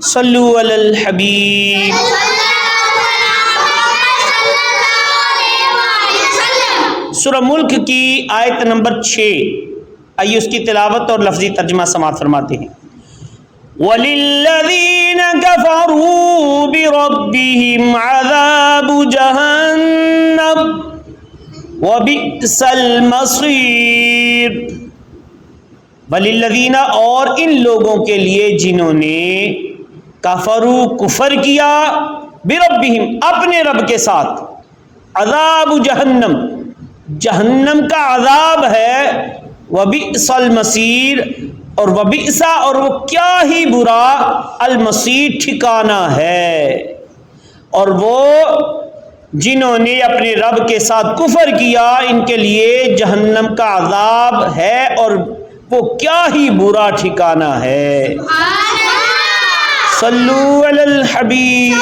صلو علی الحبیب۔ سورہ ملک کی آیت نمبر 6، آئیے اس کی تلاوت اور لفظی ترجمہ سماعت فرماتے ہیں۔ وَلِلَّذِينَ كَفَرُوا بِرَبِّهِمْ عَذَابُ جَهَنَّمَ وَبِئْسَ الْمَصِيرُ۔ وَلِلَّذِينَ اور ان لوگوں کے لیے جنہوں نے کفروا کفر کیا، بربہم اپنے رب کے ساتھ، عذاب جہنم جہنم کا عذاب ہے، وبئس المصیر اور وبئس اور وہ کیا ہی برا، المصیر ٹھکانہ ہے۔ اور وہ جنہوں نے اپنے رب کے ساتھ کفر کیا ان کے لیے جہنم کا عذاب ہے اور وہ کیا ہی برا ٹھکانہ ہے۔ صلو علی الحبیب۔